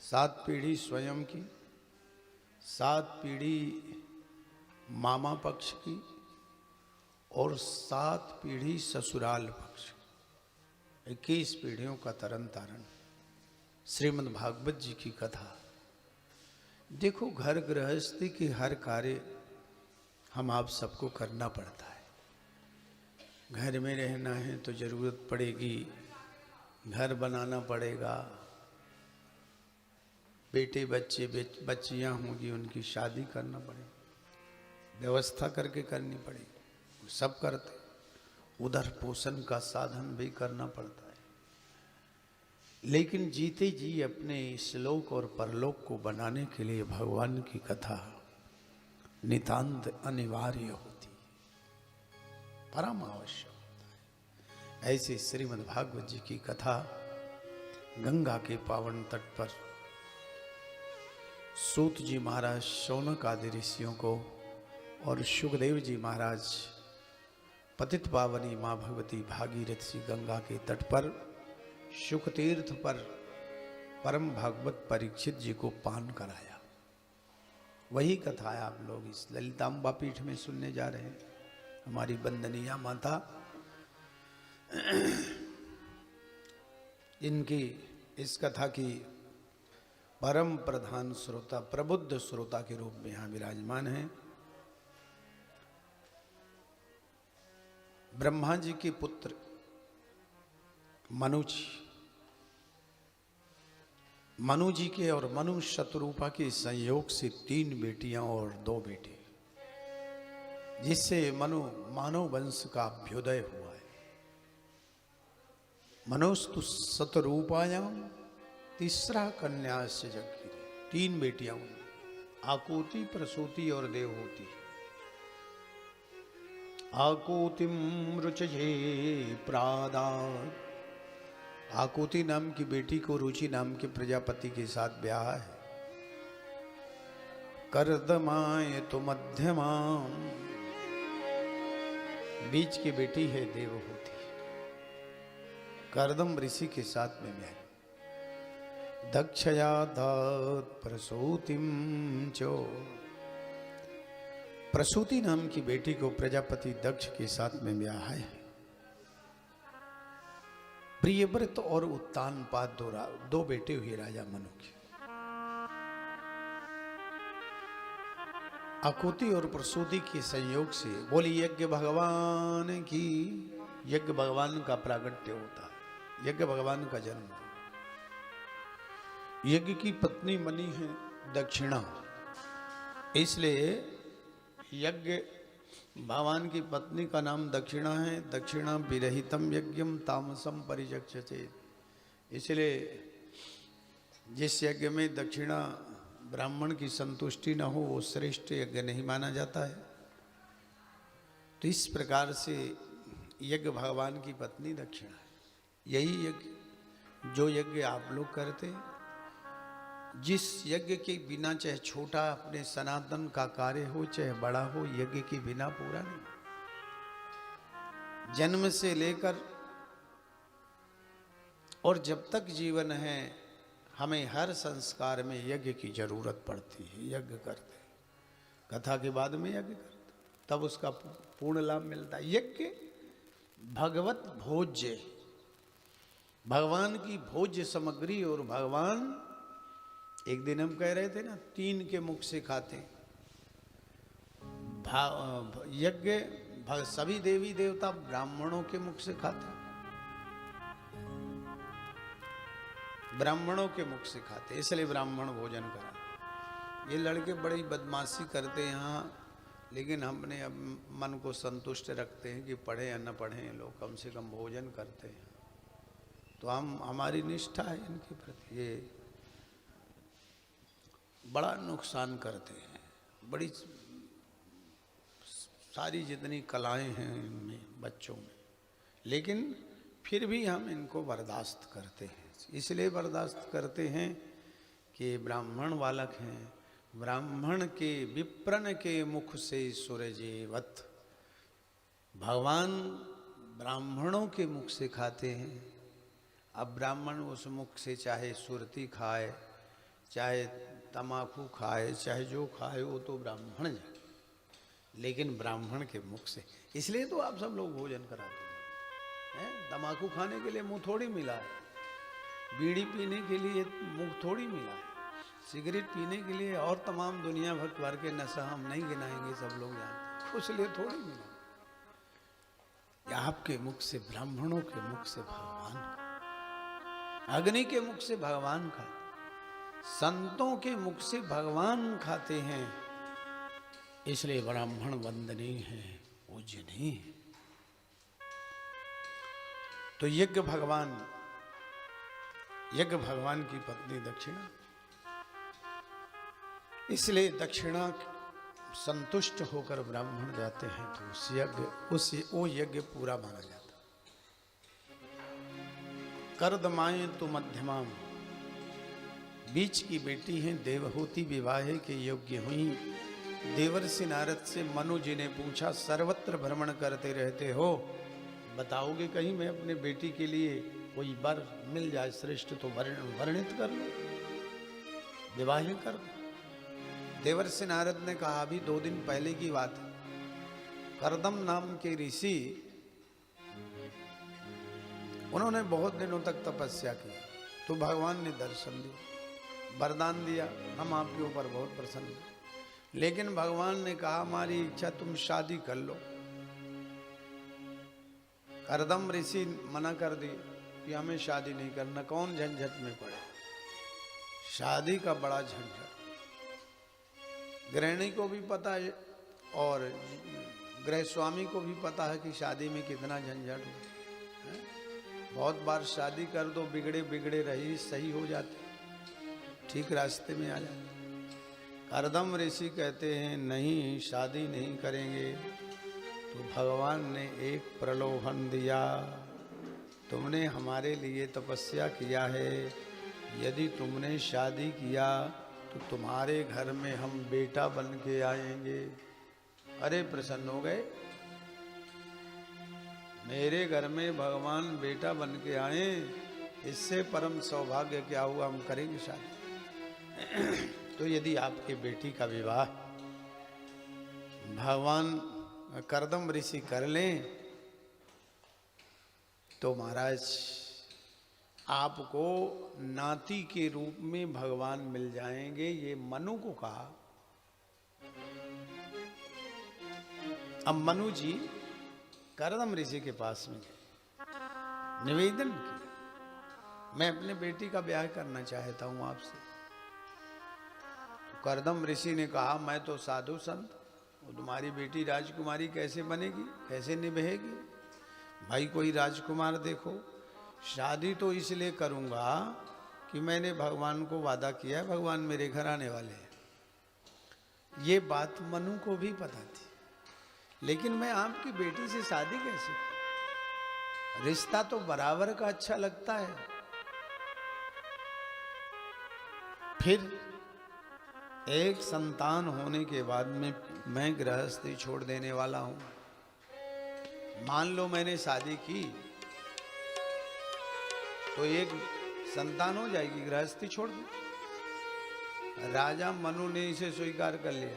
7 पीढ़ी स्वयं की, 7 पीढ़ी मामा पक्ष की और 7 पीढ़ी ससुराल पक्ष की, 21 पीढ़ियों का तरन तारण। श्रीमद् भागवत जी की कथा। देखो, घर गृहस्थी के हर कार्य हम आप सबको करना पड़ता है। घर में रहना है तो जरूरत पड़ेगी, घर बनाना पड़ेगा, बेटे बच्चे बच्चियां होंगी, उनकी शादी करना पड़ेगी, व्यवस्था करके करनी पड़ेगी, सब करते। उधर पोषण का साधन भी करना पड़ता है। लेकिन जीते जी अपने श्लोक और परलोक को बनाने के लिए भगवान की कथा नितांत अनिवार्य होती, परम आवश्यक होता है। ऐसे श्रीमद् भागवत जी की कथा गंगा के पावन तट पर सूत जी महाराज शौनक आदि ऋषियों को और सुखदेव जी महाराज पतित पावनी माँ भगवती भागीरथी गंगा के तट पर सुख तीर्थ पर परम भागवत परीक्षित जी को पान कराया। वही कथा है आप लोग इस ललितांबा पीठ में सुनने जा रहे हैं। हमारी वंदनीय माता इनकी इस कथा की परम प्रधान श्रोता, प्रबुद्ध श्रोता के रूप में यहां विराजमान हैं। ब्रह्मा जी के पुत्र मनु जी, मनु जी के और मनु शतरूपा के संयोग से 3 बेटियां और 2 बेटे, जिससे मनु मानव वंश का अभ्युदय हुआ है। मनुस्तु शतरूपायाम तीसरा कन्या से जगती, 3 बेटियां हुई, आकुति, प्रसूति और देवहूति। आकुतिम रुचये प्रादात्, आकुति नाम की बेटी को रुचि नाम के प्रजापति के साथ ब्याह है। कर्दमाय तो मध्यमा, बीच की बेटी है देवहूति, कर्दम ऋषि के साथ में ब्याह। दक्षया दात प्रसूतिम चो, प्रसूति नाम की बेटी को प्रजापति दक्ष के साथ में ब्याह है। प्रियव्रत और उत्तानपाद 2 बेटे हुए राजा मनु के। आकुति और प्रसूति के संयोग से बोली यज्ञ भगवान की, यज्ञ भगवान का प्रागट्य होता है, यज्ञ भगवान का जन्म। यज्ञ की पत्नी बनी है दक्षिणा, इसलिए यज्ञ भगवान की पत्नी का नाम दक्षिणा है। दक्षिणा विरहितम यज्ञम तामसम परिचक्षते, इसलिए जिस यज्ञ में दक्षिणा ब्राह्मण की संतुष्टि न हो वो श्रेष्ठ यज्ञ नहीं माना जाता है। तो इस प्रकार से यज्ञ भगवान की पत्नी दक्षिणा है। यही यज्ञ जो यज्ञ आप लोग करते हैं, जिस यज्ञ के बिना चाहे छोटा अपने सनातन का कार्य हो चाहे बड़ा हो, यज्ञ के बिना पूरा नहीं। जन्म से लेकर और जब तक जीवन है हमें हर संस्कार में यज्ञ की जरूरत पड़ती है। यज्ञ करते, कथा के बाद में यज्ञ करते, तब उसका पूर्ण लाभ मिलता है। यज्ञ भगवत भोज्य, भगवान की भोज्य सामग्री। और भगवान, एक दिन हम कह रहे थे ना, 3 के मुख से खाते। यज्ञ सभी देवी देवता ब्राह्मणों के मुख से खाते, ब्राह्मणों के मुख से खाते, इसलिए ब्राह्मण भोजन करा। ये लड़के बड़ी बदमाशी करते हैं यहाँ, लेकिन हमने अब मन को संतुष्ट रखते हैं कि पढ़े या न पढ़े, लोग कम से कम भोजन करते हैं। तो हमारी निष्ठा है इनके प्रति। ये बड़ा नुकसान करते हैं, बड़ी सारी जितनी कलाएं हैं इनमें, बच्चों में, लेकिन फिर भी हम इनको बर्दाश्त करते हैं। इसलिए बर्दाश्त करते हैं कि ब्राह्मण बालक हैं। ब्राह्मण के विप्रन के मुख से सूरजेवत, भगवान ब्राह्मणों के मुख से खाते हैं। अब ब्राह्मण उस मुख से चाहे सुरती खाए, चाहे तम्बाकू खाए चाहे जो खाए वो तो ब्राह्मण जाए, लेकिन ब्राह्मण के मुख से। इसलिए तो आप सब लोग भोजन कराते हैं। तम्बाकू खाने के लिए मुंह थोड़ी मिला है, बीड़ी पीने के लिए मुंह थोड़ी मिला है, सिगरेट पीने के लिए और तमाम दुनिया भर के नशा हम नहीं गिनाएंगे, सब लोग जानते हैं, उसलिए थोड़ी मिला। ये आपके मुख से, ब्राह्मणों के मुख से भगवान का, अग्नि के मुख से भगवान का, संतों के मुख से भगवान खाते हैं, इसलिए ब्राह्मण वंदनीय है, पूजनीय है। तो यज्ञ भगवान की पत्नी दक्षिणा, इसलिए दक्षिणा संतुष्ट होकर ब्राह्मण जाते हैं तो वो यज्ञ पूरा माना जाता। कर्दमाएं तो मध्यमाम, बीच की बेटी हैं देवहूति, विवाह के योग्य हुई। देवर्षि नारद से मनु जी ने पूछा, सर्वत्र भ्रमण करते रहते हो, बताओगे कहीं मैं अपने बेटी के लिए कोई वर मिल जाए श्रेष्ठ तो वर्णित कर लो, विवाह कर लो। देवर्षि नारद ने कहा, अभी 2 दिन पहले की बात है, करदम नाम के ऋषि, उन्होंने बहुत दिनों तक तपस्या की, तो भगवान ने दर्शन दिया, वरदान दिया, हम आपके ऊपर बहुत प्रसन्न हैं। लेकिन भगवान ने कहा, हमारी इच्छा तुम शादी कर लो। करदम ऋषि मना कर दी कि हमें शादी नहीं करना, कौन झंझट में पड़े, शादी का बड़ा झंझट। गृहिणी को भी पता है और गृह स्वामी को भी पता है कि शादी में कितना झंझट है। बहुत बार शादी कर दो, बिगड़े बिगड़े रही सही हो जाते, ठीक रास्ते में आ जाते। करदम ऋषि कहते हैं, नहीं शादी नहीं करेंगे। तो भगवान ने एक प्रलोभन दिया, तुमने हमारे लिए तपस्या किया है, यदि तुमने शादी किया तो तुम्हारे घर में हम बेटा बन के आएंगे। अरे प्रसन्न हो गए, मेरे घर में भगवान बेटा बन के आए, इससे परम सौभाग्य क्या हुआ, हम करेंगे शादी। तो यदि आपके बेटी का विवाह भगवान करदम ऋषि कर लें तो महाराज आपको नाती के रूप में भगवान मिल जाएंगे। ये मनु को कहा। अब मनु जी करदम ऋषि के पास में गए, निवेदन किया, मैं अपने बेटी का ब्याह करना चाहता हूं आपसे। तो करदम ऋषि ने कहा, मैं तो साधु संत, तुम्हारी बेटी राजकुमारी कैसे बनेगी, कैसे निभाएगी? भाई कोई राजकुमार देखो। शादी तो इसलिए करूंगा कि मैंने भगवान को वादा किया है, भगवान मेरे घर आने वाले हैं। ये बात मनु को भी पता थी, लेकिन मैं आपकी बेटी से शादी कैसे करूं? रिश्ता तो बराबर का अच्छा लगता है। फिर एक संतान होने के बाद में मैं गृहस्थी छोड़ देने वाला हूं। मान लो मैंने शादी की तो एक संतान हो जाएगी, गृहस्थी छोड़ दो। राजा मनु ने इसे स्वीकार कर लिया।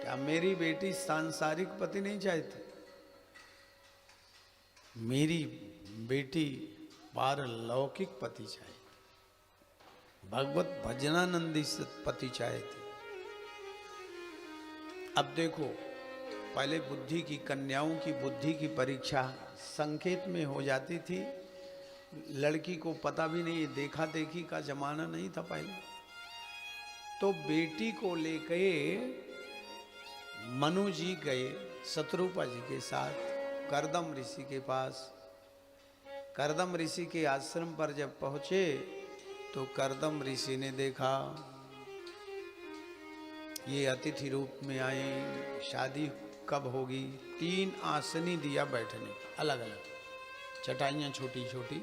क्या मेरी बेटी सांसारिक पति नहीं चाहती? मेरी बेटी पारलौकिक पति चाहे, भगवत भजनानंदी पति चाहे थी। अब देखो, पहले बुद्धि की, कन्याओं की बुद्धि की परीक्षा संकेत में हो जाती थी। लड़की को पता भी नहीं, देखा देखी का जमाना नहीं था पहले। तो बेटी को लेके मनु जी गए शत्रुपा जी के साथ करदम ऋषि के पास। करदम ऋषि के आश्रम पर जब पहुंचे तो करदम ऋषि ने देखा ये अतिथि रूप में आए, शादी कब होगी। 3 आसनी दिया बैठने, अलग अलग चटाइयाँ छोटी छोटी।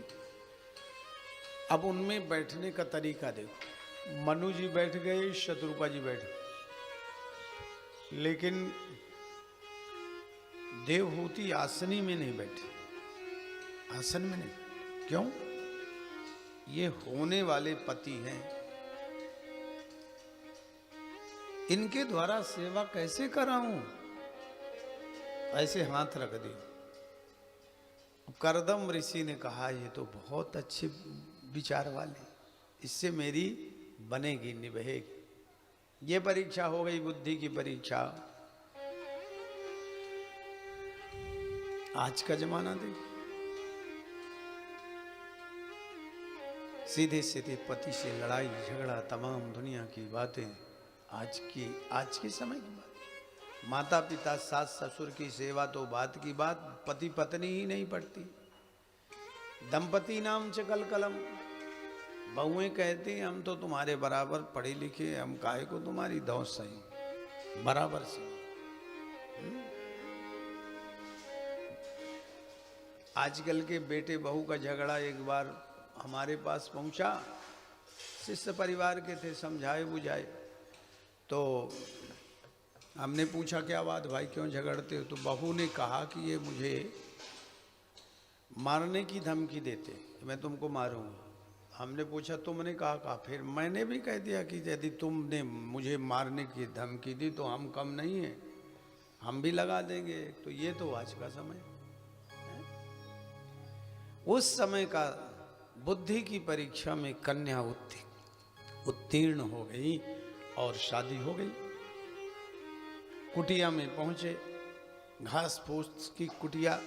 अब उनमें बैठने का तरीका देखो, मनु जी बैठ गए, शत्रुपा जी बैठ गए, लेकिन देवहूति आसनी में नहीं बैठी, आसन में नहीं। क्यों? ये होने वाले पति हैं, इनके द्वारा सेवा कैसे कराऊं? ऐसे हाथ रख दिए। करदम ऋषि ने कहा ये तो बहुत अच्छे विचार वाले, इससे मेरी बनेगी, निभेगी। ये परीक्षा हो गई बुद्धि की परीक्षा। आज का जमाना देखिए, सीधे सीधे पति से लड़ाई झगड़ा, तमाम दुनिया की बातें। आज के समय की बात। माता पिता सास ससुर की सेवा तो बात की बात, पति पत्नी ही नहीं पड़ती। दंपति नाम च कलकलम। बहुएं कहती हम तो तुम्हारे बराबर पढ़े लिखे, हम काहे को तुम्हारी दौस सही बराबर से। आजकल के बेटे बहू का झगड़ा एक बार हमारे पास पहुंचा, शिष्य परिवार के थे, समझाए बुझाए। तो हमने पूछा क्या बात भाई, क्यों झगड़ते हो? तो बहू ने कहा कि ये मुझे मारने की धमकी देते, मैं तुमको मारूंगा। हमने पूछा तुमने कहा। फिर मैंने भी कह दिया कि यदि तुमने मुझे मारने की धमकी दी तो हम कम नहीं है, हम भी लगा देंगे। तो ये तो आज का समय है। उस समय का बुद्धि की परीक्षा में कन्या उत्तीर्ण हो गई और शादी हो गई। कुटिया में पहुंचे, घास फूस की कुटिया,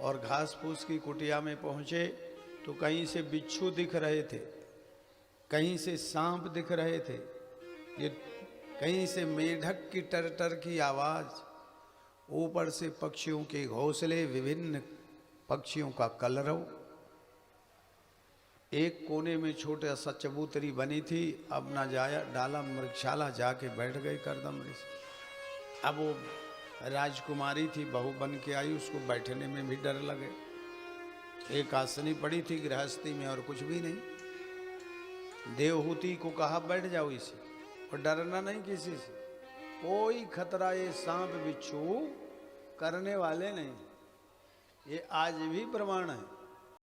और घास फूस की कुटिया में पहुंचे तो कहीं से बिच्छू दिख रहे थे, कहीं से सांप दिख रहे थे, ये कहीं से मेढक की टर की आवाज, ऊपर से पक्षियों के घोंसले, विभिन्न पक्षियों का कलरव। एक कोने में छोटा सा चबूतरी बनी थी, अब ना जाया डाला मृगशाला, जाके बैठ गए करदम ऋषि। अब वो राजकुमारी थी, बहू बन के आई, उसको बैठने में भी डर लगे। एक आसनी पड़ी थी गृहस्थी में और कुछ भी नहीं। देवहूति को कहा बैठ जाओ इसे, और डरना नहीं किसी से, कोई खतरा ये सांप बिच्छू करने वाले नहीं। ये आज भी प्रमाण है।